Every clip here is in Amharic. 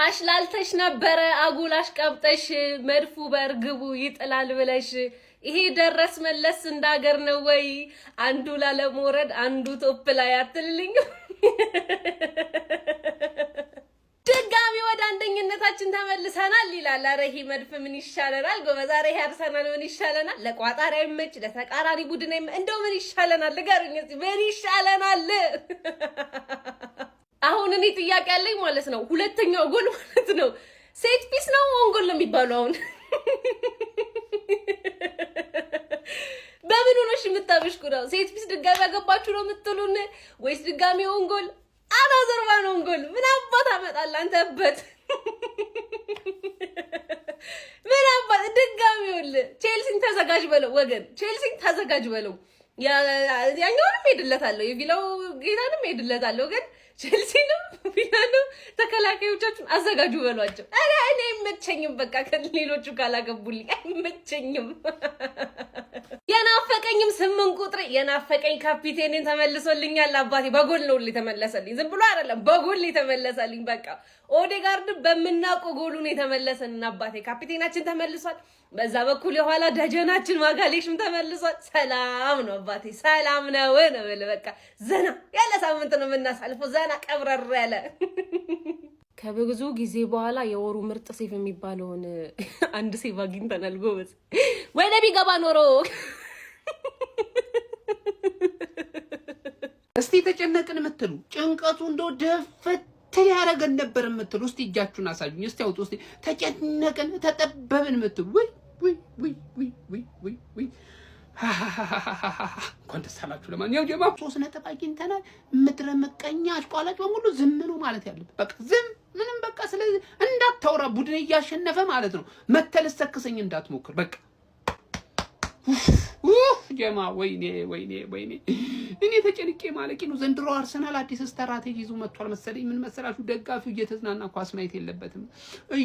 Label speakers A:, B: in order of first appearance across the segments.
A: አሽላልተሽ ነበረ አጉላሽ ቀብጠሽ መድፉ በርግቡ ይጥላል ብለሽ ይሄ ደረስ መለስ እንዳገር ነው ወይ አንዱ ላለመውረድ አንዱ ቶፕ ላይ አትልልኝ ድጋሚ ወደ አንደኝነታችን ተመልሰናል ይላል አረሂ መድፍ ምን ይሻለናል ጎበዛሬ ያርሰናል ምን ይሻለናል ለቋጣሪ አይመች ለተቃራሪ ቡድን እንደው ምን ይሻለናል ለጋርኝ ምን ይሻለናል አሁን እኔ ጥያቄ አለኝ ማለት ነው ሁለተኛው ጎል ማለት ነው ሴት ፒስ ነው ወንጎል ነው የሚባለው አሁን በምን ሆነሽ የምታበሽኩ ነው ሴት ፒስ ድጋሚ ያገባችሁ ነው የምትሉን ወይስ ድጋሚ ወንጎል አናዘርባ ነው ወንጎል ምን አባት አመጣለ አንተበት ምን አባት ድጋሚ ወለ ቼልሲን ተዘጋጅ በለው ወገን ቼልሲን ተዘጋጅ በለው ያኛውንም ሄድለታለሁ የቪላው ጌታንም ሄድለታለሁ ግን ቼልሲንም ቪላንም ተከላካዮቻችን አዘጋጁ በሏቸው እኔ አይመቸኝም በቃ ከሌሎቹ ካላገቡልኝ አይመቸኝም የናፈቀኝም 8 ቁጥር የናፈቀኝ ካፒቴንን ተመልሶልኛል አባቴ በጎል ነው ተመለሰልኝ ዝም ብሎ አይደለም በጎል ተመለሰልኝ በቃ ኦዴጋርድ በመናቆ ጎሉን የተመለሰን አባቴ ካፒቴናችን ተመልሷል በዛ በኩል የኋላ ደጀናችን ማጋሌሽም ተመልሷል ሰላም ነው አባቴ ሰላም ነው በቃ ዘና ያለ ሳምንት ነው የምናሳልፈው ዘና ቀብረር ያለ ከብዙ ጊዜ በኋላ የወሩ ምርጥ ሴፍ የሚባለውን አንድ ሴፍ አግኝተናል ጎበዝ ወደ ቢገባ ኖሮ
B: እስቲ ተጨነቅን የምትሉ ጭንቀቱ እንደው ደፈት ያረገን ነበር የምትሉ እስቲ እጃችሁን አሳዩኝ እስቲ አውጡ እስቲ ተጨነቅን ተጠበብን የምትሉ ወይ ኮንተሳላችሁ ለማንኛውም ጀማ 3 ነጥብ አግኝተናል ምድረ መቀኛ አሽቋላጭ በሙሉ ዝም ነው ማለት ያለበት በቃ ዝም ምንም በቃ ስለዚህ እንዳታወራ ቡድን እያሸነፈ ማለት ነው መተል ሰክሰኝ እንዳትሞክር በቃ ጀማ ወይኔ እኔ ተጨንቄ ማለቂ ነው ዘንድሮ አርሰናል አዲስ ስትራቴጂ ይዞ መጥቷል መሰለኝ ምን መሰላችሁ ደጋፊው እየተዝናና ኳስ ማየት የለበትም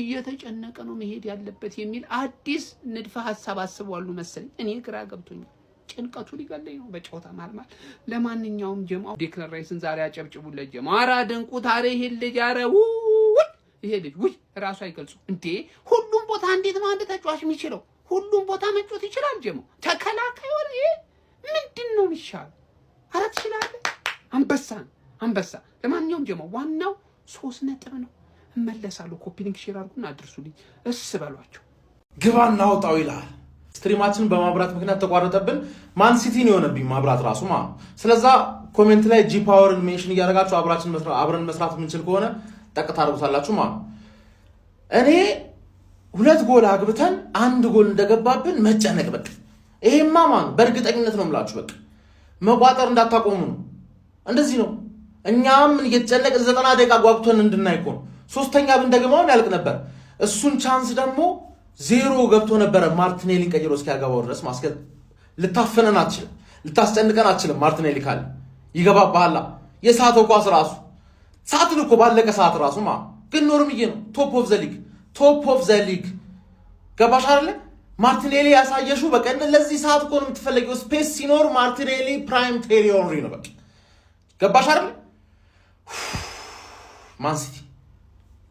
B: እየተጨነቀ ነው መሄድ ያለበት የሚል አዲስ ንድፈ ሐሳብ አስበዋሉ መሰለኝ እኔ ግራ ገብቶኛል ጭንቀቱ ሊገለኝ ነው በጨዋታ ማልማል ለማንኛውም ጀማው ዴክላን ራይስን ዛሬ አጨብጭቡለት ጀማው አራ ደንቁ ታሬ ልጅ አረው ይሄ ልጅ ራሱ አይገልጹ እንዴ ሁሉም ቦታ እንዴት ነው አንድ ተጫዋች የሚችለው ሁሉም ቦታ መጫወት ይችላል ጀማው ተከላካይ ወሬ ምንድነው የሚሻል አራት ይችላል አንበሳ ለማንኛውም ጀማው ዋናው 3 ነጥብ ነው እመለሳለሁ ኮፒ ሊንክ ሼር አድርጉና አድርሱልኝ በሏቸው
C: ግባና አውጣው ይላል ስትሪማችን በማብራት ምክንያት ተቋረጠብን ማን ሲቲ ነው የሆነብኝ ማብራት ራሱ ስለዛ ኮሜንት ላይ ጂ ፓወርን ሜንሽን ያደርጋችሁ አብረን መስራት የምንችል ከሆነ ጠቅታ አድርጉታላችሁ እኔ 2 ጎል አግብተን 1 ጎል እንደገባብን መጨነቅ በቃ ይሄማ በእርግጠኝነት ነው የምላችሁ በቃ መቋጠር እንዳታቆሙ ነው እንደዚህ ነው እኛም እየተጨነቀ 90 ደቂቃ ጓጉተን እንድናይቆ ሶስተኛ ብንደግመው ያልቅ ነበር እሱን ቻንስ ደግሞ 0 ገብቶ ነበር ማርቲኔሊ ቀይሮ እስኪያገባው ድረስ ማስከል ልታፈነን አትችልም ልታስጨንቀን አትችልም ማርቲኔሊ ካለ ይገባባላ የሳተው ኳስ ራሱ ሳትን እኮ ባለቀ ሰዓት ራሱ ግን ኖርምዬ ነው ቶፕ ኦፍ ዘ ሊግ ገባሽ አይደል ማርቲኔሊ ያሳየሹ በቀን ለዚህ ሰዓት እኮ ነው የምትፈልጊው ስፔስ ሲኖር ማርቲኔሊ ፕራይም ቴሪ ኦንሪ ነው በቃ ገባሽ አይደል ማን ሲቲ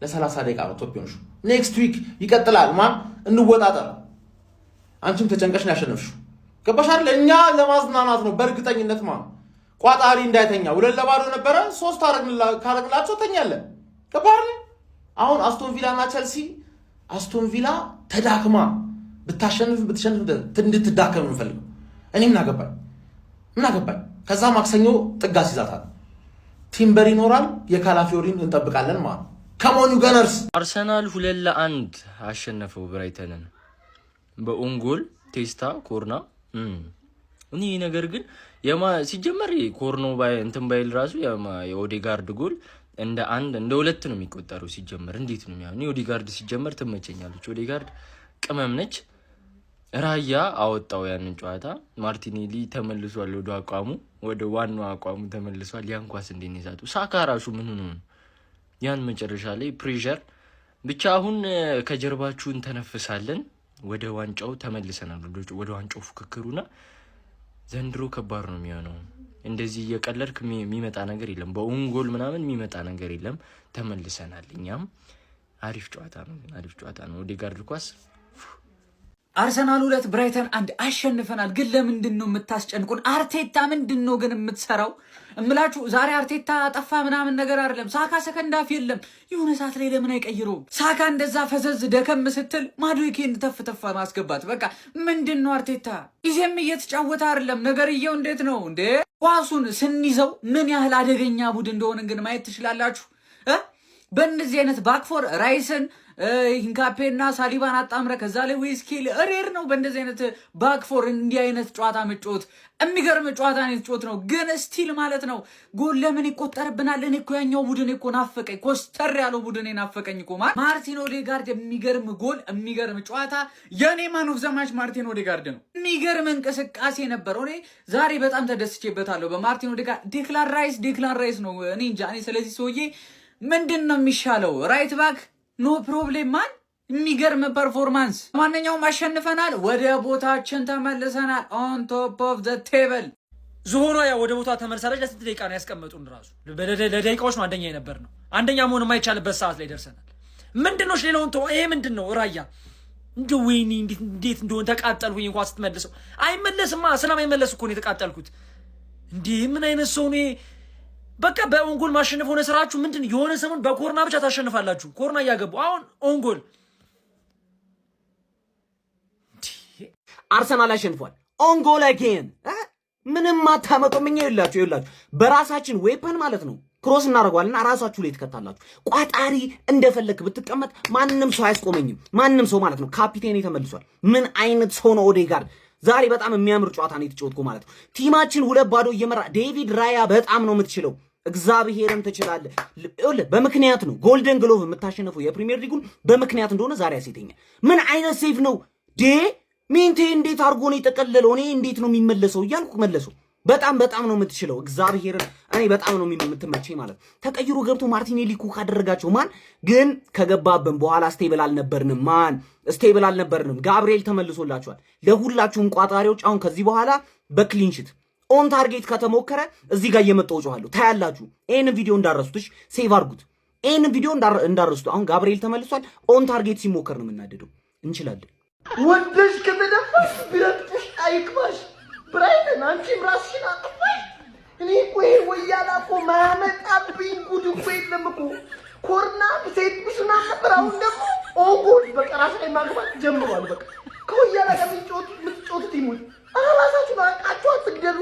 C: ለ30 ደቂቃ ነው ቶፕ ሆንሹ ኔክስት ዊክ ይቀጥላል እንወጣጣለን አንቺም ተጨንቀሽ ነው ያሸነፍሽው ገባሽ አይደል እኛ ለማዝናናት ነው በእርግጠኝነት ቋጣሪ እንዳይተኛ 2-0 ነበረ 3 ካረግላቸው ተኛለን ገባሽ አይደል አሁን አስቶን ቪላ እና ቸልሲ አስቶን ቪላ ተዳክማ ብትሸንፍ እንድትዳከም እንፈልገው እኔ ምን አገባኝ ከዛ ማክሰኞ ጥጋስ ይዛታል ቲምበር ይኖራል የካላፊዮሪን እንጠብቃለን ከሞኑ ገነርስ
D: አርሰናል 2-1 አሸነፈው ብራይተንን በኦንጎል ቴስታ ኮርና እኔ ነገር ግን ሲጀመር ኮርኖ ባይ እንትን ባይል ራሱ የኦዴጋርድ ጎል እንደ 2 ነው የሚቆጠረው ሲጀመር እንዴት ነው የሚያው ኦዴጋርድ ሲጀመር ትመቸኛለች ኦዴጋርድ ቅመም ነች ራያ አወጣው ያንን ጨዋታ ማርቲኔሊ ተመልሷል ወደ ዋናው አቋሙ ተመልሷል ያን ኳስ እንደነዛቱ ሳካ ራሱ ምን ነው ያን መጨረሻ ላይ ፕሬሸር ብቻ አሁን ከጀርባችሁን ተነፍሳለን ወደ ዋንጫው ተመልሰናል ወደ ዋንጫው ፍክክሩና ዘንድሮ ከባድ ነው የሚሆነው እንደዚህ እየቀለድክ የሚመጣ ነገር የለም በኦንጎል ምናምን የሚመጣ ነገር የለም ተመልሰናል እኛም አሪፍ ጨዋታ ነው። ኦዴጋርድ ኳስ
E: አርሰናል 2 ብራይተን 1 አሸንፈናል። ግን ለምንድን ነው የምታስጨንቁን? አርቴታ ምንድን ነው ግን የምትሰራው? እምላችሁ ዛሬ አርቴታ ጠፋ ምናምን ነገር አይደለም። ሳካ ሰከንድ አፍ የለም። የሆነ ሰዓት ላይ ለምን አይቀይረውም? ሳካ እንደዛ ፈዘዝ ደከም ስትል ማዱኬን ተፍ ማስገባት በቃ ምንድን ነው አርቴታ? ይሄም እየተጫወተ አይደለም። ነገርየው እንዴት ነው እንዴ? ኳሱን ስንይዘው ምን ያህል አደገኛ ቡድን እንደሆነ ግን ማየት ትችላላችሁ። በእንደዚህ አይነት ባክፎር ራይስን ሂንካፔና ሳሊባን አጣምረ ከዛ ላይ ዊስኪል ሬር ነው። በእንደዚህ አይነት ባክፎር እንዲህ አይነት ጨዋታ መጫወት የሚገርም ጨዋታ ነው የተጫወት ነው። ግን ስቲል ማለት ነው ጎል ለምን ይቆጠርብናል? እኔ እኮ ያኛው ቡድን እኮ ናፈቀኝ፣ ኮስተር ያለው ቡድን ናፈቀኝ እኮ ማርቲን ኦዴጋርድ የሚገርም ጎል፣ የሚገርም ጨዋታ። የኔ ማን ኦፍ ዘ ማች ማርቲን ኦዴጋርድ ነው። የሚገርም እንቅስቃሴ ነበር። እኔ ዛሬ በጣም ተደስቼበታለሁ በማርቲን ኦዴጋርድ። ዴክላን ራይስ ነው። እኔ እንጃ። እኔ ስለዚህ ሰውዬ ምንድን ነው የሚሻለው? ራይት ባክ ኖ ፕሮብሌም ማን የሚገርም ፐርፎርማንስ። ማንኛውም አሸንፈናል፣ ወደ ቦታችን ተመልሰናል። ኦን ቶፕ ኦፍ ዘ ቴብል
F: ዝሆኗ ያ ወደ ቦታ ተመልሳለች። ለስንት ደቂቃ ነው ያስቀመጡን? ራሱ ለደቂቃዎች ነው አንደኛ የነበር ነው። አንደኛ መሆን የማይቻልበት ሰዓት ላይ ደርሰናል። ምንድነው ሌላውን ተው። ይሄ ምንድነው? ራያ እንደ ወይኔ እንዴት እንደሆነ ተቃጠልኩኝ። እንኳን ስትመልሰው አይመለስማ። ስለማይመለስ እኮ ነው የተቃጠልኩት። እንዴ ምን አይነት ሰው ነው? በቃ በኦንጎል ማሸነፍ ሆነ ስራችሁ። ምንድን የሆነ ሰሞን በኮርና ብቻ ታሸንፋላችሁ። ኮርና እያገቡ አሁን ኦንጎል
G: አርሰናል አሸንፏል። ኦንጎል አጌን ምንም አታመጡም። ይላችሁ በራሳችን ዌፐን ማለት ነው ክሮስ እናደርገዋልና ራሳችሁ ላይ ትከታላችሁ። ቋጣሪ እንደፈለክ ብትቀመጥ ማንም ሰው አያስቆመኝም። ማንም ሰው ማለት ነው። ካፒቴን ተመልሷል። ምን አይነት ሰው ነው ኦዴጋርድ? ዛሬ በጣም የሚያምር ጨዋታ ነው የተጫወትኩ ማለት ነው። ቲማችን 2-0 እየመራ ዴቪድ ራያ በጣም ነው የምትችለው። እግዚአብሔርን ትችላለህ። በምክንያት ነው ጎልደን ግሎቭ የምታሸነፈው የፕሪሚየር ሊጉን በምክንያት እንደሆነ ዛሬ ያሴተኛል። ምን አይነት ሴፍ ነው ሚንቴ እንዴት አድርጎ ነው የጠቀለለው? እኔ እንዴት ነው የሚመለሰው እያልኩ መለሰው። በጣም ነው የምትችለው። እግዚአብሔርን እኔ በጣም ነው የምትመቸኝ ማለት ነው። ተቀይሮ ገብቶ ማርቲኔሊ እኮ ካደረጋቸው ማን ግን ከገባብን በኋላ ስቴብል አልነበርንም። ጋብሪኤል ተመልሶላችኋል። ለሁላችሁም ቋጣሪዎች አሁን ከዚህ በኋላ በክሊንሽት ኦን ታርጌት ከተሞከረ እዚህ ጋር እየመጣው ጮሃለሁ። ታያላችሁ። ይሄንን ቪዲዮ እንዳረሱት ሴቭ አድርጉት። ይሄንን ቪዲዮ እንዳረሱት። አሁን ጋብሪኤል ተመልሷል። ኦን ታርጌት ሲሞከር ነው የምናደደው። እንችላለን።
H: ወደሽ ከተደፋሽ ብረጥሽ አይቅባሽ ብራይተን አንቺም ራስሽን አጥፋሽ። እኔ እኮ ይሄ ወያላ እኮ ማያመጣብኝ ጉድ እኮ የለም እኮ። ኮርና ሴት ቢሱና ነበር። አሁን ደግሞ ኦንጎል በቃ ራስ ላይ ማግባት ጀምሯል። በቃ ከወያላ ጋር የምትጫወቱት ይሙት። ራሳችሁን አንቃችሁ አትግደሉ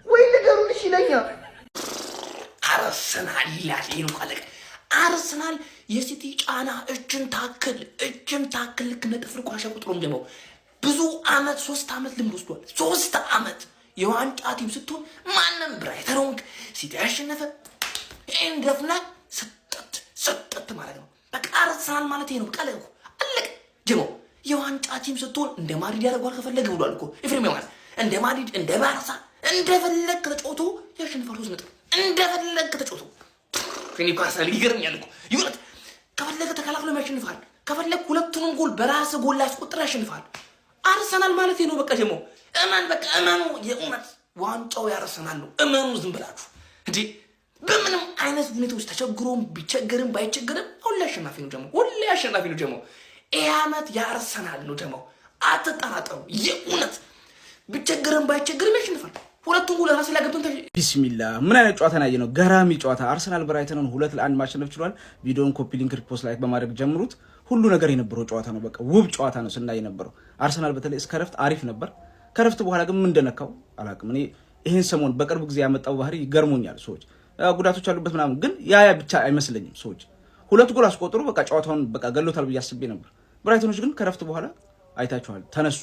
H: ወይ ንገሩን። እሺ ለኛ
G: አርሰናል ይላል ይሄን ቃል አርሰናል የሲቲ ጫና እጅን ታክል ልክ ነጥፍር ቋሻ ቁጥሩም ደግሞ ብዙ አመት 3 አመት ልምድ ወስዷል። 3 አመት የዋንጫ ቲም ስትሆን ማንም ብራይተን ሆንክ ሲቲ ያሸነፈ እንደፍና ሰጠት ማለት ነው። በቃ አርሰናል ማለት ይሄ ነው። ቀለቁ አለቅ ጀሞ የዋንጫ ቲም ስትሆን እንደ ማድሪድ ያደርጓል ከፈለገ ብሏል እኮ ኤፍሬም ማለት እንደ ማድሪድ እንደ ባርሳ እንደፈለግ ተጫውቶ ያሸንፋል። 3 ነጥብ እንደፈለግ ተጫውቶ እኔ ፓርሰናል ይገርምኛል እኮ ይወጥ ከፈለገ ተከላክሎ ያሸንፋል። ከፈለገ ሁለቱንም ጎል በራስ ጎል ያስቆጥር ያሸንፋል። አርሰናል ማለት ነው። በቃ ደግሞ እመኑ የእውነት ዋንጫው ያርሰናል ነው። እመኑ ዝም ብላችሁ እንዴ። በምንም አይነት ሁኔታዎች ተቸግሮም ቢቸገርም ባይቸገርም ሁሌ አሸናፊ ነው ደግሞ ይሄ አመት ያርሰናል ነው ደግሞ አትጠራጠሩ። የእውነት ቢቸገርም ባይቸገርም ያሸንፋል። ሁለቱም ጎል ራስ ላይ ገብተን
I: ቢስሚላ ምን አይነት ጨዋታ ነው ያየነው? ገራሚ ጨዋታ። አርሰናል ብራይተንን 2-1 ማሸነፍ ችሏል። ቪዲዮውን ኮፒ ሊንክ ሪፖስት ላይክ በማድረግ ጀምሩት። ሁሉ ነገር የነበረው ጨዋታ ነው። በቃ ውብ ጨዋታ ነው ስናይ የነበረው። አርሰናል በተለይ እስከ ረፍት አሪፍ ነበር። ከረፍት በኋላ ግን ምን እንደነካው አላውቅም። እኔ ይሄን ሰሞን በቅርብ ጊዜ ያመጣው ባህሪ ይገርሞኛል። ሰዎች ጉዳቶች አሉበት ምናምን፣ ግን ያ ብቻ አይመስለኝም። ሰዎች 2 ጎል አስቆጥሩ በቃ ጨዋታውን በቃ ገሎታል ብዬ አስቤ ነበር። ብራይተኖች ግን ከረፍት በኋላ አይታችኋል፣ ተነሱ።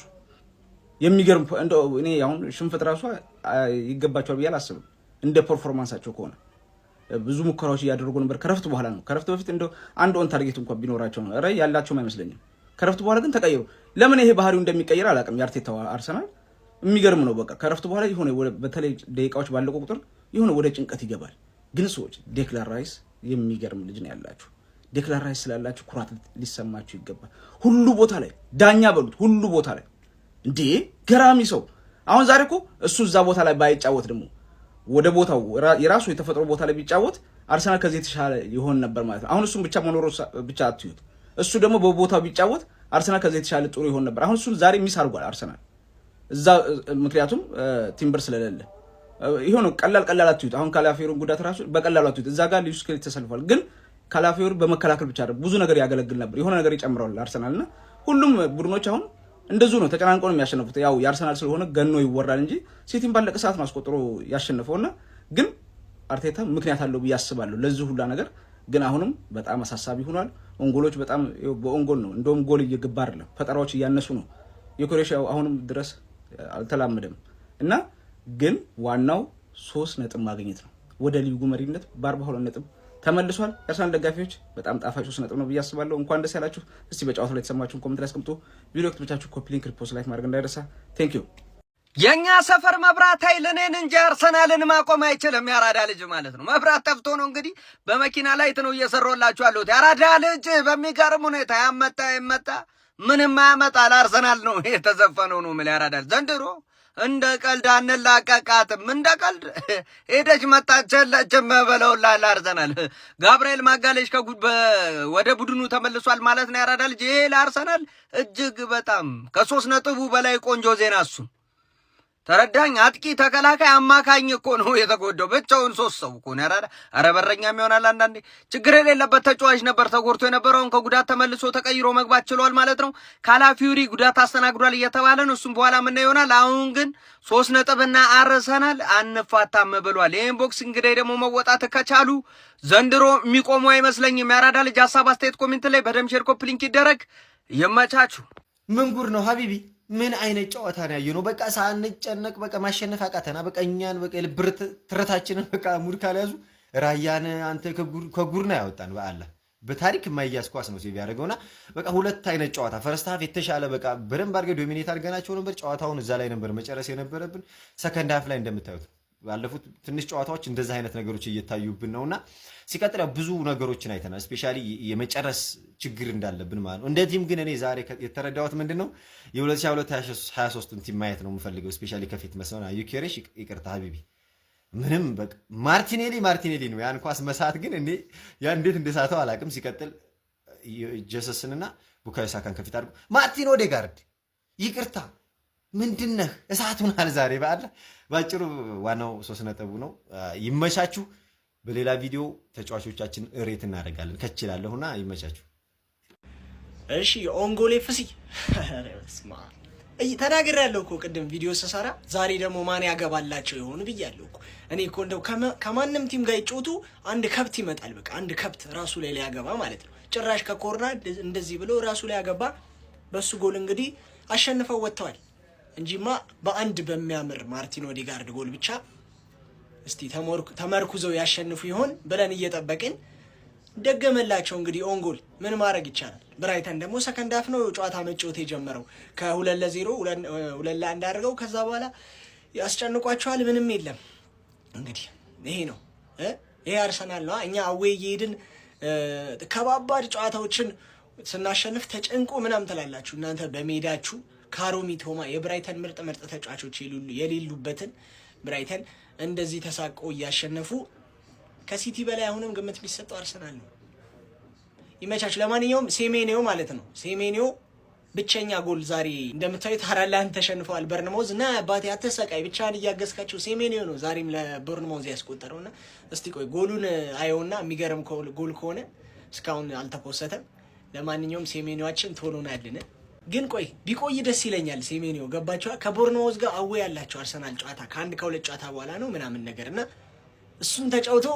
I: የሚገርም እንደው እኔ አሁን ሽንፈት ራሱ ይገባቸዋል ብዬ አላስብም። እንደ ፐርፎርማንሳቸው ከሆነ ብዙ ሙከራዎች እያደረጉ ነበር። ከረፍት በኋላ ነው። ከረፍት በፊት እንደው አንድ ኦን ታርጌት እንኳን ቢኖራቸው ነው ራይ ያላቸውም አይመስለኝም። ከረፍት በኋላ ግን ተቀየሩ። ለምን ይሄ ባህሪው እንደሚቀየር አላውቅም። የአርቴታ አርሰናል የሚገርም ነው። በቃ ከረፍት በኋላ የሆነ በተለይ ደቂቃዎች ባለቁ ቁጥር የሆነ ወደ ጭንቀት ይገባል። ግን ሰዎች ዴክላን ራይስ የሚገርም ልጅ ነው ያላችሁ። ዴክላን ራይስ ስላላችሁ ኩራት ሊሰማችሁ ይገባል። ሁሉ ቦታ ላይ ዳኛ በሉት፣ ሁሉ ቦታ ላይ እንዴ ገራሚ ሰው። አሁን ዛሬ እኮ እሱ እዛ ቦታ ላይ ባይጫወት ደግሞ ወደ ቦታው የራሱ የተፈጥሮ ቦታ ላይ ቢጫወት አርሰናል ከዚህ የተሻለ ይሆን ነበር ማለት ነው። አሁን እሱም ብቻ መኖሩ ብቻ አትዩት። እሱ ደግሞ በቦታው ቢጫወት አርሰናል ከዚህ የተሻለ ጥሩ ይሆን ነበር። አሁን እሱ ዛሬ ሚስ አድርጓል አርሰናል እዛ ምክንያቱም ቲምበር ስለሌለ ይሁን ቀላል አትዩት። አሁን ካላፊዮሪ ጉዳት ራሱ በቀላሉ አትዩት። እዛ ጋር ሉዊስ ስኬሊ ተሰልፏል፣ ግን ካላፊዮሪ በመከላከል ብቻ አይደለም ብዙ ነገር ያገለግል ነበር። የሆነ ነገር ይጨምራል አርሰናልና ሁሉም ቡድኖች አሁን እንደዙ ነው ተጨናንቆ ነው የሚያሸንፉት። ያው የአርሰናል ስለሆነ ገኖ ይወራል እንጂ ሲቲም ባለቀ ሰዓት ነው አስቆጥሮ ያሸነፈውና ግን አርቴታ ምክንያት አለው ብዬ አስባለሁ ለዚህ ሁላ ነገር። ግን አሁንም በጣም አሳሳቢ ሆኗል። ኦንጎሎች በጣም በኦንጎል ነው እንደውም ጎል እየገባ አይደለም፣ ፈጠራዎች እያነሱ ነው። የኮሬሻው አሁንም ድረስ አልተላመደም እና ግን ዋናው 3 ነጥብ ማግኘት ነው። ወደ ሊጉ መሪነት በ42 ነጥብ ተመልሷል። የአርሰናል ደጋፊዎች በጣም ጣፋጭ 3 ነጥብ ነው ብዬ አስባለሁ። እንኳን ደስ ያላችሁ። እስቲ በጨዋታው ላይ የተሰማችሁን ኮሜንት ላይ አስቀምጡ። ቪዲዮ ከተመቻችሁ ኮፒ ሊንክ፣ ሪፖስት፣ ላይክ ማድረግ እንዳይረሳ። ቴንክ ዩ።
J: የኛ ሰፈር መብራት ኃይል እኔን እንጂ አርሰናልን ማቆም አይችልም። ያራዳ ልጅ ማለት ነው። መብራት ጠፍቶ ነው እንግዲህ በመኪና ላይ ነው እየሰራላችሁ ያሉት። ያራዳ ልጅ በሚገርም ሁኔታ ያመጣ ምንም ያመጣል። አርሰናል ነው የተዘፈነው ነው ማለት ያራዳ ዘንድሮ እንደ ቀልድ አንላቀቃትም። እንደ ቀልድ ሄደች መጣች የለችም በለውላል አርሰናል። ጋብርኤል ማጋሌሽ ወደ ቡድኑ ተመልሷል ማለት ነው። ያራዳ ልጅ ይሄ ለአርሰናል እጅግ በጣም ከ3 ነጥቡ በላይ ቆንጆ ዜና እሱ ተረዳኝ። አጥቂ ተከላካይ አማካኝ እኮ ነው የተጎዳው። ብቻውን 3 ሰው እኮ ነው ያራዳ። አረ በረኛም ይሆናል አንዳንዴ። ችግር የሌለበት ተጫዋች ነበር ተጎድቶ የነበረውን ከጉዳት ተመልሶ ተቀይሮ መግባት ችሏል ማለት ነው። ካላፊዮሪ ጉዳት አስተናግዷል እየተባለ ነው። እሱም በኋላ ምን ይሆናል። አሁን ግን 3 ነጥብና አርሰናል አንፋታም ብሏል። ይሄን ቦክስ እንግዲህ ደግሞ መወጣት ከቻሉ ዘንድሮ የሚቆሙ አይመስለኝም። ያራዳ ልጅ ሀሳብ አስተያየት ኮሜንት ላይ በደም ሼር ኮፒ ሊንክ ይደረግ። ይመቻችሁ።
K: ምን ጉድ ነው ሀቢቢ? ምን አይነት ጨዋታ ነው ያየነው? በቃ ሳንጨነቅ በቃ ማሸነፍ አቃተና በቃ እኛን በቃ ልብር ትረታችንን በቃ ሙድ ካልያዙ ራያን አንተ ከጉር ነው ያወጣን። በአላህ በታሪክ የማይያዝ ኳስ ነው ሴቭ ያደረገውና በቃ 2 አይነት ጨዋታ ፈርስት ሃፍ የተሻለ በቃ በደንብ አድርገን ዶሚኔት አድርገናቸው ነበር። ጨዋታውን እዛ ላይ ነበር መጨረስ የነበረብን። ሰከንድ ሃፍ ላይ እንደምታዩት ባለፉት ትንሽ ጨዋታዎች እንደዛ አይነት ነገሮች እየታዩብን ነውና ሲቀጥል ብዙ ነገሮችን አይተናል። ስፔሻሊ የመጨረስ ችግር እንዳለብን ማለት ነው። እንደዚህም ግን እኔ ዛሬ የተረዳሁት ምንድነው የ2022-23 ቲም ማየት ነው የምፈልገው። ስፔሻሊ ከፊት መስመር ዩኬሬሽ ይቅርታ ሀቢቢ ምንም በቃ ማርቲኔሊ ነው ያን ኳስ መሳት ግን እኔ ያን እንዴት እንደሳተው አላውቅም። ሲቀጥል ጀሰስንና ቡካዮ ሳካን ከፊት አድርጎ ማርቲን ኦዴጋርድ ይቅርታ ምንድነህ እሳቱናል ዛሬ ባጭሩ ዋናው 3 ነጥቡ ነው። ይመቻችሁ። በሌላ ቪዲዮ ተጫዋቾቻችን ሬት እናደርጋለን ከችላለሁና ይመቻችሁ።
L: እሺ ኦንጎሌ ፍሲ ተናግሬያለሁ እኮ ቅድም ቪዲዮ ስሰራ። ዛሬ ደግሞ ማን ያገባላቸው ይሆን ብያለሁ እኮ እኔ እኮ እንደው ከማንም ቲም ጋር ይጮቱ አንድ ከብት ይመጣል። በቃ አንድ ከብት ራሱ ላይ ሊያገባ ማለት ነው። ጭራሽ ከኮርና እንደዚህ ብሎ ራሱ ላይ ያገባ በሱ ጎል እንግዲህ አሸንፈው ወጥተዋል እንጂማ በአንድ በሚያምር ማርቲን ኦዴጋርድ ጎል ብቻ እስቲ ተመርኩዘው ያሸንፉ ይሆን ብለን እየጠበቅን ደገመላቸው። እንግዲህ ኦንጎል ምን ማድረግ ይቻላል። ብራይተን ደግሞ ሰከንድ ሃፍ ነው ጨዋታ መጫወት የጀመረው ከ2-0 2-1 አድርገው ከዛ በኋላ ያስጨንቋቸዋል። ምንም የለም እንግዲህ ይሄ ነው ይሄ አርሰናል ነው። እኛ አዌይ እየሄድን ከባባድ ጨዋታዎችን ስናሸንፍ ተጨንቆ ምናምን ትላላችሁ እናንተ በሜዳችሁ። ካሮሚ ቶማ የብራይተን ምርጥ ተጫዋቾች የሌሉበትን ብራይተን እንደዚህ ተሳቆ እያሸነፉ ከሲቲ በላይ አሁንም ግምት ቢሰጠው አርሰናል ነው። ይመቻችሁ። ለማንኛውም ሴሜኒዮ ማለት ነው ሴሜኒዮ ብቸኛ ጎል ዛሬ እንደምታዩት አራላን ተሸንፈዋል በርንማውዝ እና አባቴ አተሰቃይ ብቻን እያገዝካቸው ሴሜኒዮ ነው ዛሬም ለበርንማውዝ ያስቆጠረውና እስቲ ቆይ ጎሉን አየውና የሚገርም ጎል ከሆነ እስካሁን አልተፖሰተም። ለማንኛውም ሴሜኒዮአችን ቶሎ ናልን ግን ቆይ ቢቆይ ደስ ይለኛል። ሴሜኒዮ ገባቸው ከቦርንማውዝ ጋር አዌ ያላቸው አርሰናል ጨዋታ ከ1-2 ጨዋታ በኋላ ነው ምናምን ነገርና እሱን ተጫውቶ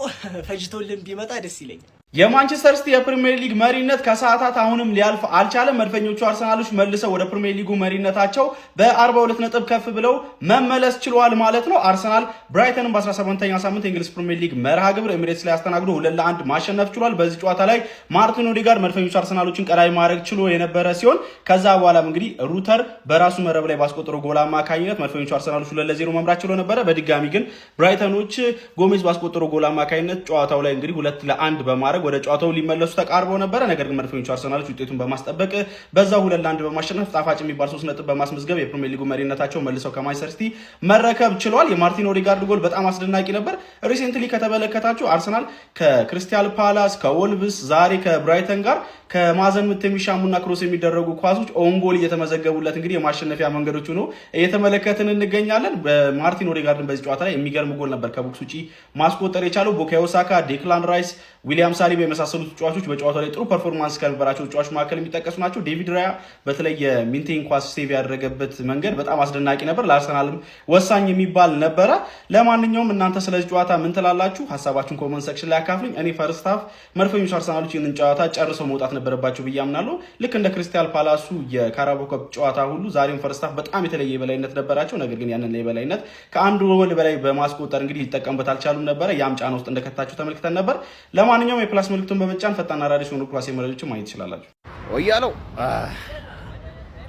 L: ፈጅቶልን ቢመጣ ደስ ይለኛል።
M: የማንቸስተር ሲቲ የፕሪሚየር ሊግ መሪነት ከሰዓታት አሁንም ሊያልፍ አልቻለም። መድፈኞቹ አርሰናሎች መልሰው ወደ ፕሪሚየር ሊጉ መሪነታቸው በ42 ነጥብ ከፍ ብለው መመለስ ችለዋል ማለት ነው። አርሰናል ብራይተንን በ17ኛ ሳምንት የእንግሊዝ ፕሪሚየር ሊግ መርሃ ግብር ኤሚሬትስ ላይ አስተናግዶ 2-1 ማሸነፍ ችሏል። በዚህ ጨዋታ ላይ ማርቲን ኦዴጋርድ መድፈኞቹ አርሰናሎችን ቀዳሚ ማድረግ ችሎ የነበረ ሲሆን ከዛ በኋላም እንግዲህ ሩተር በራሱ መረብ ላይ ባስቆጠረው ጎል አማካኝነት መድፈኞቹ አርሰናሎች 2-0 መምራት ችሎ ነበረ። በድጋሚ ግን ብራይተኖች ጎሜዝ ባስቆጠረው ጎል አማካኝነት ጨዋታው ላይ እንግዲህ 2-1 በማድረግ ወደ ጨዋታው ሊመለሱ ተቃርበው ነበር። ነገር ግን መድፈኞቹ አርሰናሎች ውጤቱን በማስጠበቅ በዛው 2-1 በማሸነፍ ጣፋጭ የሚባል 3 ነጥብ በማስመዝገብ የፕሪሚየር ሊጉ መሪነታቸው መልሰው ከማንቸስተር ሲቲ መረከብ ችሏል። የማርቲን ኦዴጋርድ ጎል በጣም አስደናቂ ነበር። ሪሴንትሊ ከተመለከታችሁ አርሰናል ከክሪስታል ፓላስ፣ ከወልቭስ፣ ዛሬ ከብራይተን ጋር ከማዕዘን ምት የሚሻሙና ክሮስ የሚደረጉ ኳሶች ኦን ጎል እየተመዘገቡለት እንግዲህ የማሸነፊያ መንገዶች ሆኖ እየተመለከትን እንገኛለን። በማርቲን ኦዴጋርድን በዚህ ጨዋታ ላይ የሚገርም ጎል ነበር ከቦክስ ውጪ ማስቆጠር የቻለው። ቡካዮ ሳካ፣ ዴክላን ራይስ፣ ዊሊያም ሳሊባ የመሳሰሉት ተጫዋቾች በጨዋታው ላይ ጥሩ ፐርፎርማንስ ከነበራቸው ተጫዋቾች መካከል የሚጠቀሱ ናቸው። ዴቪድ ራያ በተለይ የሚንቴን ኳስ ሴቭ ያደረገበት መንገድ በጣም አስደናቂ ነበር። ለአርሰናልም ወሳኝ የሚባል ነበረ። ለማንኛውም እናንተ ስለዚህ ጨዋታ ምን ትላላችሁ? ሀሳባችሁን ኮመንት ሴክሽን ላይ አካፍሉኝ። እኔ ፈርስት ሃፍ መድፈኞች አርሰናሎች ይህንን ጨዋታ ጨርሰው መውጣት ነበረባቸው ብዬ አምናለሁ። ልክ እንደ ክሪስታል ፓላሱ የካራባኦ ካፕ ጨዋታ ሁሉ ዛሬም ፈርስት ሃፍ በጣም የተለየ የበላይነት ነበራቸው። ነገር ግን ያንን የበላይነት ከአንዱ ጎል በላይ በማስቆጠር እንግዲህ ሊጠቀሙበት አልቻሉም ነበረ። ያም ጫና ውስጥ እንደከታቸው ተመልክተን ነበር። ለማንኛውም የፕላስ ምልክቱን በመጫን ፈጣን አዳዲስ ሆኑ ኳስ መረጃዎችን ማየት ትችላላችሁ።
N: ወያለው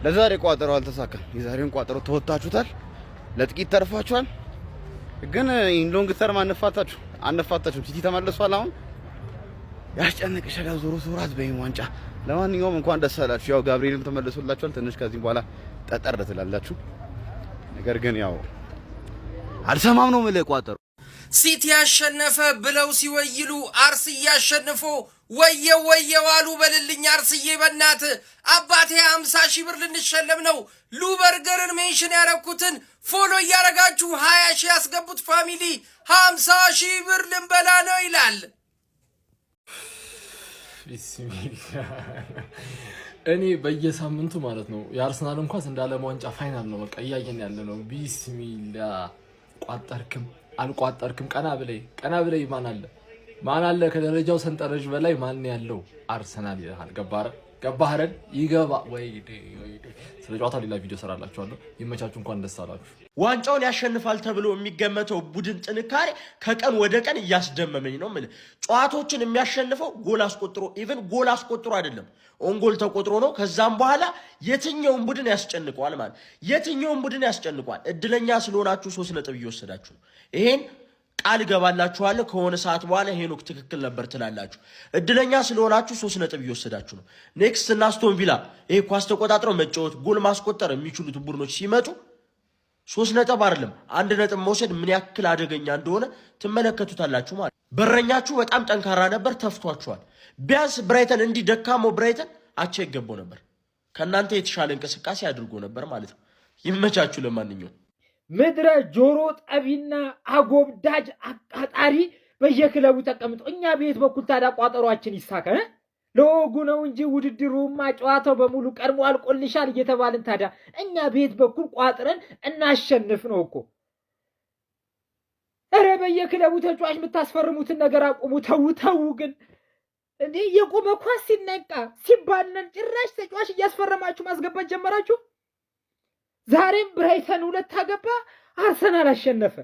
N: ለዛሬ ቋጠሮ አልተሳካም። የዛሬውን ቋጠሮ ተወጣችሁታል፣ ለጥቂት ተርፋችኋል። ግን ኢንሎንግ ተርም አነፋታችሁ ሲቲ ተመልሷል። አሁን ያስጨንቅሻል። ዞሮ ዞራት በይም ዋንጫ። ለማንኛውም እንኳን ደስ አላችሁ። ያው ጋብሪኤልም ተመልሶላችኋል። ትንሽ ከዚህ በኋላ ጠጠር ትላላችሁ። ነገር ግን ያው አልሰማም ነው የምልህ ቋጠሮ
J: ሲቲ ያሸነፈ ብለው ሲወይሉ አርስዬ አሸንፎ ወየው ወየው አሉ በልልኝ አርስዬ በእናት አባቴ 50 ሺህ ብር ልንሸለም ነው። ሉበርገርን ሜንሽን ያረኩትን ፎሎ እያረጋችሁ 20 ሺህ ያስገቡት ፋሚሊ 50 ሺህ ብር ልንበላ ነው ይላል።
O: እኔ በየሳምንቱ ማለት ነው የአርሰናል እንኳን እንዳለም ዋንጫ ፋይናል ነው በቃ እያየን ያለ ነው። ቢስሚላ ቋጠርክም አልቋጠርክም ቀና ብለይ ማን አለ ከደረጃው ሰንጠረዥ በላይ ማን ያለው አርሰናል ይላል። ገባህ ይገባ ወይ ስለ ጨዋታው ሌላ ቪዲዮ ሰራላችኋለሁ። ይመቻችሁ። እንኳን ደስ አላችሁ።
P: ዋንጫውን ያሸንፋል ተብሎ የሚገመተው ቡድን ጥንካሬ ከቀን ወደ ቀን እያስደመመኝ ነው። ምን ጨዋታዎችን የሚያሸንፈው ጎል አስቆጥሮ ኢቭን ጎል አስቆጥሮ አይደለም ኦንጎል ተቆጥሮ ነው። ከዛም በኋላ የትኛውን ቡድን ያስጨንቀዋል ማለት የትኛውን ቡድን ያስጨንቀዋል። እድለኛ ስለሆናችሁ 3 ነጥብ እየወሰዳችሁ ነው። ይሄን ቃል ገባላችኋለሁ። ከሆነ ሰዓት በኋላ ሄኖክ ትክክል ነበር ትላላችሁ። እድለኛ ስለሆናችሁ 3 ነጥብ እየወሰዳችሁ ነው። ኔክስት እና አስቶን ቪላ ይሄ ኳስ ተቆጣጥረው መጫወት ጎል ማስቆጠር የሚችሉት ቡድኖች ሲመጡ 3 ነጥብ አይደለም 1 ነጥብ መውሰድ ምን ያክል አደገኛ እንደሆነ ትመለከቱታላችሁ ማለት። በረኛችሁ በጣም ጠንካራ ነበር፣ ተፍቷችኋል። ቢያንስ ብራይተን እንዲህ ደካማው ብራይተን አቻ ይገባው ነበር። ከእናንተ የተሻለ እንቅስቃሴ አድርጎ ነበር ማለት ነው። ይመቻችሁ። ለማንኛውም
Q: ምድረ ጆሮ ጠቢና አጎብዳጅ አቃጣሪ በየክለቡ ተቀምጦ እኛ ቤት በኩል ታዲያ ቋጠሯችን ይሳካ ለወጉ ነው እንጂ ውድድሩማ ጨዋታው በሙሉ ቀድሞ አልቆልሻል እየተባልን ታዲያ እኛ ቤት በኩል ቋጥረን እናሸንፍ ነው እኮ። ኧረ በየክለቡ ተጫዋች የምታስፈርሙትን ነገር አቁሙ። ተው ግን እንዴ የቆመ ኳስ ሲነቃ ሲባነን ጭራሽ ተጫዋች እያስፈረማችሁ ማስገባት ጀመራችሁ። ዛሬም ብራይተን 2 አገባ፣ አርሰናል አሸነፈ።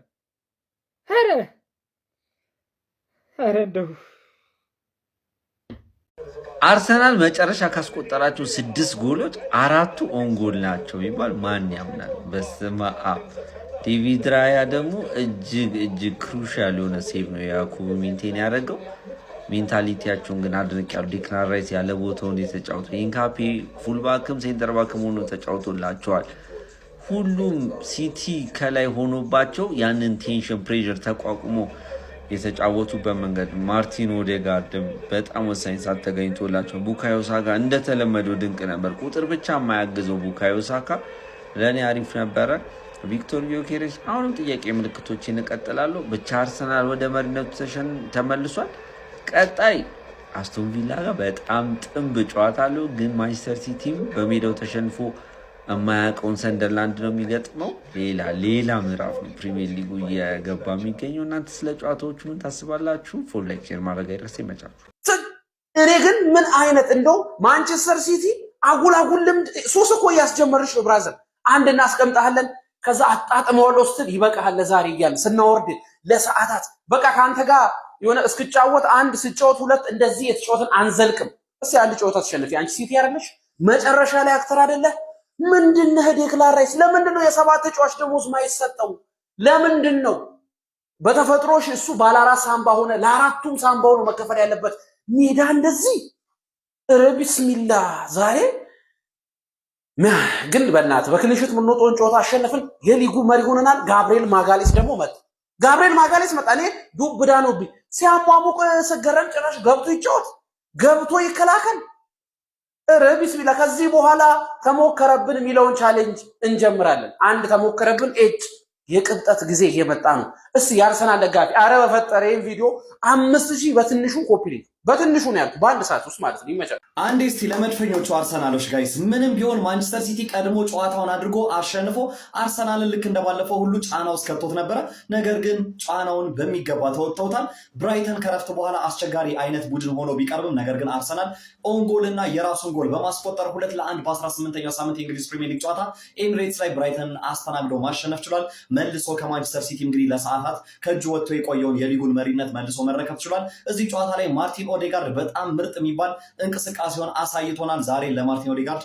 Q: ኧረ እንደው
R: አርሰናል መጨረሻ ካስቆጠራቸው 6 ጎሎች 4ቱ ኦን ጎል ናቸው ይባል ማን ያምናል? በስመ አብ። ዴቪድ ራያ ደግሞ እጅግ ክሩሻል የሆነ ሴቭ ነው ያኩብ ሚንቴን ያደረገው። ሜንታሊቲያቸውን ግን አድንቄያለሁ። ዲክላን ራይስ ያለ ቦታውን የተጫወቱ ኢንካፒ ፉልባክም ሴንተር ባክም ሆኖ ተጫውቶላቸዋል። ሁሉም ሲቲ ከላይ ሆኖባቸው ያንን ቴንሽን ፕሬሸር ተቋቁሞ የተጫወቱበት መንገድ ማርቲን ኦዴጋርድ በጣም ወሳኝ ሰዓት ተገኝቶላቸው ቡካዮ ሳካ እንደተለመደው ድንቅ ነበር። ቁጥር ብቻ የማያግዘው ቡካዮ ሳካ ለእኔ አሪፍ ነበረ። ቪክቶር ዮኬሬስ አሁንም ጥያቄ ምልክቶችን ይቀጥላሉ። ብቻ አርሰናል ወደ መሪነቱ ተመልሷል። ቀጣይ አስቶን ቪላ ጋር በጣም ጥንብ ጨዋታ አለው። ግን ማንቸስተር ሲቲም በሜዳው ተሸንፎ የማያውቀውን ሰንደርላንድ ነው የሚገጥመው። ሌላ ምዕራፍ ነው ፕሪሚየር ሊጉ እየገባ የሚገኘው። እናንተ ስለ ጨዋታዎቹ ምን ታስባላችሁ? ፎሎ ላይክ ሼር ማድረግ አይረሳ። ይመቻችሁ።
S: እኔ ግን ምን አይነት እንደው ማንቸስተር ሲቲ አጉል ልምድ 3 እኮ እያስጀመርሽ ነው ብራዘር። አንድ እናስቀምጣለን ከዛ አጣጥመዋለሁ ስትል ይበቃሃል ለዛሬ እያልን ስናወርድ ለሰዓታት በቃ ካንተ ጋር የሆነ እስክጫወት 1 ስጫወት 2 እንደዚህ የተጫወትን አንዘልቅም። እስኪ አንድ ጨዋታ ተሸንፊ አንቺ ሲቲ አይደለሽ መጨረሻ ላይ አክተር አይደለ? ምንድነው ዴክላን ራይስ ለምንድነው የ7 ተጫዋች ደሞዝ ማይሰጠው? ለምንድነው በተፈጥሮሽ እሱ ባለ 4 ሳምባ ሆነ ለአራቱም ሳምባው ነው መከፈል ያለበት ሜዳ እንደዚህ? ኧረ ቢስሚላህ ዛሬ ግን በእናት በክሊንሺት ምንወጣውን ጨዋታ አሸነፍን። የሊጉ መሪ ሆነናል። ጋብሪኤል ማጋሌስ ደግሞ መጣ። እኔ ዱብ ዳኖብኝ ሲያሟሙቅ ሰገረን ጭራሽ ገብቶ ይጫወት ገብቶ ይከላከል ቢስሚላ ከዚህ በኋላ ተሞከረብን የሚለውን ቻሌንጅ እንጀምራለን። አንድ ተሞከረብን የቅንጠት ጊዜ እየመጣ ነው። እስቲ የአርሰናል ደጋፊ አረ በፈጠረ ይሄን ቪዲዮ 5000 በትንሹ ኮፒ ሊንክ በትንሹ ነው ያልኩት በአንድ ሰዓት ውስጥ ማለት ነው። ይመቻል።
T: አንዴ እስቲ ለመድፈኞቹ አርሰናሎች ጋይስ ምንም ቢሆን ማንቸስተር ሲቲ ቀድሞ ጨዋታውን አድርጎ አሸንፎ አርሰናልን ልክ እንደባለፈው ሁሉ ጫና ውስጥ ከቶት ነበረ። ነገር ግን ጫናውን በሚገባ ተወጥተውታል። ብራይተን ከረፍት በኋላ አስቸጋሪ አይነት ቡድን ሆኖ ቢቀርብም ነገር ግን አርሰናል ኦን ጎል እና የራሱን ጎል በማስቆጠር 2-1 በ18ኛው ሳምንት የእንግሊዝ ፕሪሚየር ሊግ ጨዋታ ኤሚሬትስ ላይ ብራይተን አስተናግዶ ማሸነፍ ችሏል። መልሶ ከማንቸስተር ሲቲ እንግዲህ ለሰዓታት ከእጁ ወጥቶ የቆየውን የሊጉን መሪነት መልሶ መረከብ ችሏል። እዚህ ጨዋታ ላይ ማርቲን ኦዴጋርድ በጣም ምርጥ የሚባል እንቅስቃሴውን አሳይቶናል። ዛሬ ለማርቲን ኦዴጋርድ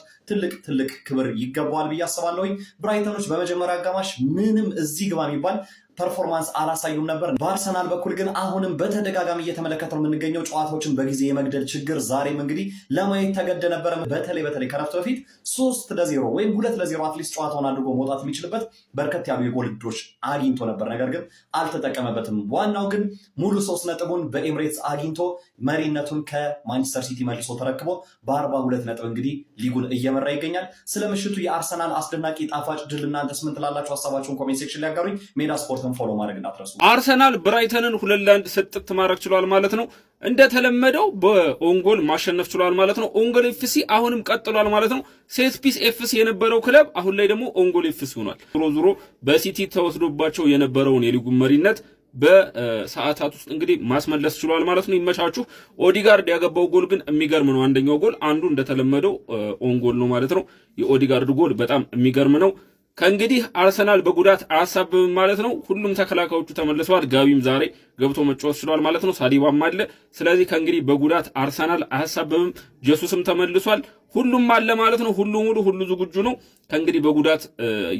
T: ትልቅ ክብር ይገባዋል ብዬ አስባለሁኝ። ብራይተኖች በመጀመሪያ አጋማሽ ምንም እዚህ ግባ የሚባል ፐርፎርማንስ አላሳዩም ነበር። በአርሰናል በኩል ግን አሁንም በተደጋጋሚ እየተመለከተው የምንገኘው ጨዋታዎችን በጊዜ የመግደል ችግር ዛሬም እንግዲህ ለማየት ተገደ ነበረ። በተለይ ከረፍት በፊት 3-0 ወይም 2-0 አትሊስት ጨዋታውን አድርጎ መውጣት የሚችልበት በርከት ያሉ የጎል ዕድሎች አግኝቶ ነበር፣ ነገር ግን አልተጠቀመበትም። ዋናው ግን ሙሉ 3 ነጥቡን በኤሚሬትስ አግኝቶ መሪነቱን ከማንቸስተር ሲቲ መልሶ ተረክቦ በ42 ነጥብ እንግዲህ ሊጉን እየመራ ይገኛል። ስለ ምሽቱ የአርሰናል አስደናቂ ጣፋጭ ድል እናንተስ ምን ትላላችሁ? ሀሳባችሁን ኮሜንት ሴክሽን ላይ ያጋሩኝ። ሜዳ ስፖርት ፎሎ ማድረግ እንዳትረሱ።
B: አርሰናል ብራይተንን 2-1 ስጥት ማድረግ ችሏል ማለት ነው። እንደተለመደው በኦንጎል ማሸነፍ ችሏል ማለት ነው። ኦንጎል ኤፍሲ አሁንም ቀጥሏል ማለት ነው። ሴት ፒስ ኤፍሲ የነበረው ክለብ አሁን ላይ ደግሞ ኦንጎል ኤፍሲ ሆኗል። ዞሮ በሲቲ ተወስዶባቸው የነበረውን የሊጉ መሪነት በሰዓታት ውስጥ እንግዲህ ማስመለስ ችሏል ማለት ነው። ይመቻችሁ። ኦዲጋርድ ያገባው ጎል ግን የሚገርም ነው። አንደኛው ጎል አንዱ እንደተለመደው ኦንጎል ነው ማለት ነው። የኦዲጋርድ ጎል በጣም የሚገርም ነው። ከእንግዲህ አርሰናል በጉዳት አያሳብብም ማለት ነው። ሁሉም ተከላካዮቹ ተመልሰዋል። ጋቢም ዛሬ ገብቶ መጫወት ችሏል ማለት ነው። ሳሊባም አለ። ስለዚህ ከእንግዲህ በጉዳት አርሰናል አያሳብብም። ጀሱስም ተመልሷል። ሁሉም አለ ማለት ነው። ሁሉ ሙሉ ሁሉ ዝግጁ ነው። ከእንግዲህ በጉዳት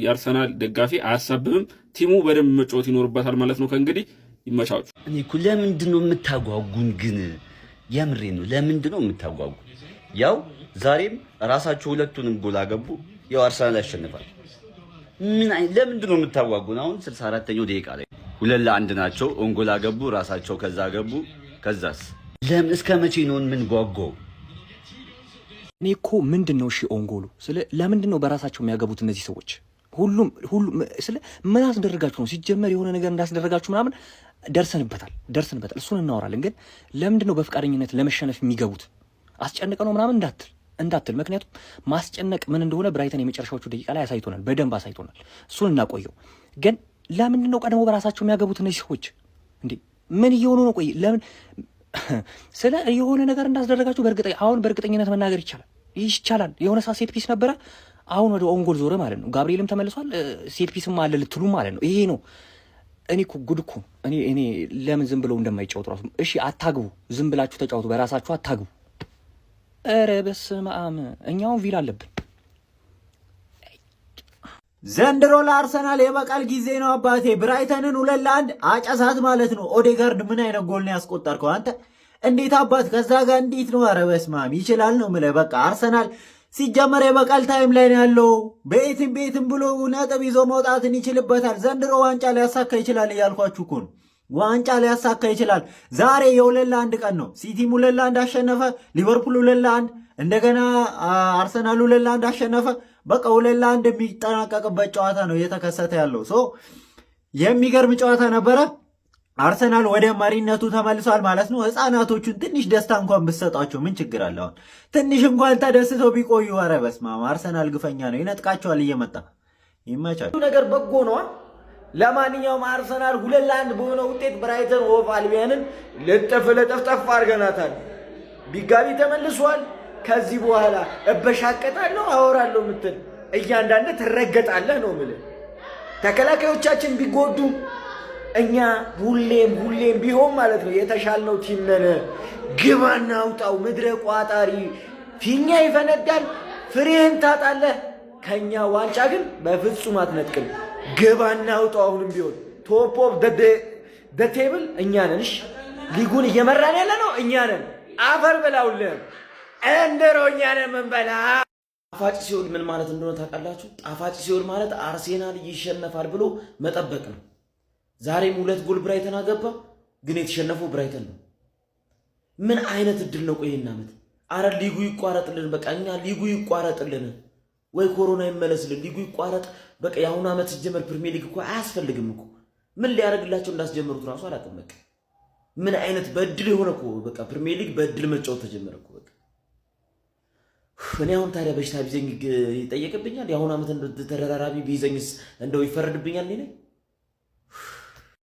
B: የአርሰናል ደጋፊ አያሳብብም። ቲሙ በደንብ መጫወት ይኖርበታል ማለት ነው። ከእንግዲህ ይመቻችሁ።
R: እኔ እኮ ለምንድን ነው የምታጓጉን ግን? የምሬ ነው። ለምንድን ነው የምታጓጉን? ያው ዛሬም ራሳቸው ሁለቱንም ጎል አገቡ። ያው አርሰናል ያሸንፋል። ለምንድን ነው የምታጓጉን? አሁን 64ኛው ደቂቃ ላይ 2-1 ናቸው። ኦንጎል አገቡ ራሳቸው፣ ከዛ አገቡ። ከዛስ ለምን እስከ መቼ ነው ምን ጓጓው?
U: እኔ እኮ ምንድነው እሺ ኦንጎሉ ለምንድን ነው በራሳቸው የሚያገቡት እነዚህ ሰዎች? ሁሉም ምን አስደረጋችሁ ነው? ሲጀመር የሆነ ነገር እንዳስደረጋችሁ ምናምን ደርሰንበታል። እሱን እናወራለን። ግን ለምንድን ነው በፍቃደኝነት ለመሸነፍ የሚገቡት? አስጨንቀ ነው ምናምን እንዳትል። ምክንያቱም ማስጨነቅ ምን እንደሆነ ብራይተን የመጨረሻዎቹ ደቂቃ ላይ አሳይቶናል፣ በደንብ አሳይቶናል። እሱን እናቆየው። ግን ለምንድን ነው ቀድሞ በራሳቸው የሚያገቡት እነዚህ ሰዎች? እንዴ ምን እየሆኑ ነው? ቆይ ለምን ስለ የሆነ ነገር እንዳስደረጋችሁ በእርግጠኝነት መናገር ይቻላል። የሆነ ሰዓት ሴት ፒስ ነበረ፣ አሁን ወደ ኦንጎል ዞረ ማለት ነው። ጋብሪኤልም ተመልሷል፣ ሴት ፒስም አለ ልትሉ ማለት ነው። ይሄ ነው እኔ እኮ ጉድ እኮ እኔ ለምን ዝም ብለው እንደማይጫወቱ ራሱ። እሺ አታግቡ፣ ዝም ብላችሁ ተጫወቱ፣ በራሳችሁ አታግቡ። ኧረ በስመ አብ እኛውን ቪል አለብን።
Q: ዘንድሮ ለአርሰናል የበቀል ጊዜ ነው አባቴ። ብራይተንን 2-1 አጨሳት ማለት ነው። ኦዴጋርድ ምን አይነት ጎል ነው ያስቆጠርከው አንተ? እንዴት አባት ከዛ ጋር እንዴት ነው? ኧረ በስመ አብ ይችላል ነው የምልህ። በቃ አርሰናል ሲጀመር የበቀል ታይም ላይ ነው ያለው። ቤትም ብሎ ነጥብ ይዞ መውጣትን ይችልበታል። ዘንድሮ ዋንጫ ሊያሳካ ይችላል እያልኳችሁ እኮ ነው። ዋንጫ ሊያሳካ ይችላል። ዛሬ የ2-1 ቀን ነው። ሲቲም 2-1 አሸነፈ፣ ሊቨርፑል 2-1፣ እንደገና አርሰናል 2-1 አሸነፈ። በቃ 2-1 የሚጠናቀቅበት ጨዋታ ነው እየተከሰተ ያለው። የሚገርም ጨዋታ ነበረ። አርሰናል ወደ መሪነቱ ተመልሷል ማለት ነው። ህፃናቶቹን ትንሽ ደስታ እንኳን ብትሰጧቸው ምን ችግር አለ? አሁን ትንሽ እንኳን ተደስተው ቢቆዩ። ኧረ በስመ አብ አርሰናል ግፈኛ ነው፣ ይነጥቃቸዋል እየመጣ። ይመቻል። ነገር በጎ ነዋ። ለማንኛውም አርሰናል 2-1 በሆነ ውጤት ብራይተን ሆቭ አልቢዮንን ለጠፍ አድርገናታል። ቢጋቢ ተመልሷል። ከዚህ በኋላ እበሻቀጣለሁ አወራለሁ ምትል እያንዳንድ ትረገጣለህ ነው የምልህ። ተከላካዮቻችን ቢጎዱ እኛ ሁሌም ቢሆን ማለት ነው የተሻልነው ቲም ነን። ግባና አውጣው ምድረ ቋጣሪ። ፊኛ ይፈነዳል፣ ፍሬህን ታጣለህ። ከኛ ዋንጫ ግን በፍጹም አትነጥቅም። ግባና አውጣው። አሁንም ቢሆን ቶፕ ኦፍ ደ ቴብል እኛ ነን። ሊጉን እየመራን ያለ ነው እኛ ነን። አፈር ብላውልን እንደሮ እኛ ነን ምንበላ። ጣፋጭ ሲሆን ምን ማለት እንደሆነ ታውቃላችሁ? ጣፋጭ ሲሆን ማለት አርሴናል ይሸነፋል ብሎ መጠበቅ ነው። ዛሬም 2 ጎል ብራይተን አገባ፣ ግን የተሸነፈው ብራይተን ነው። ምን አይነት እድል ነው? ቆይና ዓመት
P: አረ ሊጉ ይቋረጥልን በቃ እኛ ሊጉ ይቋረጥልን ወይ ኮሮና ይመለስልን ሊጉ ይቋረጥ በቃ የአሁኑ ዓመት ሲጀመር ፕሪሚየር ሊግ እኮ አያስፈልግም እኮ ምን ሊያደርግላቸው እንዳስጀመሩት ራሱ አላውቅም በቃ ምን አይነት በድል የሆነ እኮ በቃ ፕሪሚየር ሊግ በድል መጫወት ተጀመረ እኮ በቃ እኔ አሁን ታዲያ በሽታ ቢዘኝ ይጠየቅብኛል የአሁኑ ዓመት ተደራራቢ ቢዘኝስ እንደው ይፈረድብኛል እኔ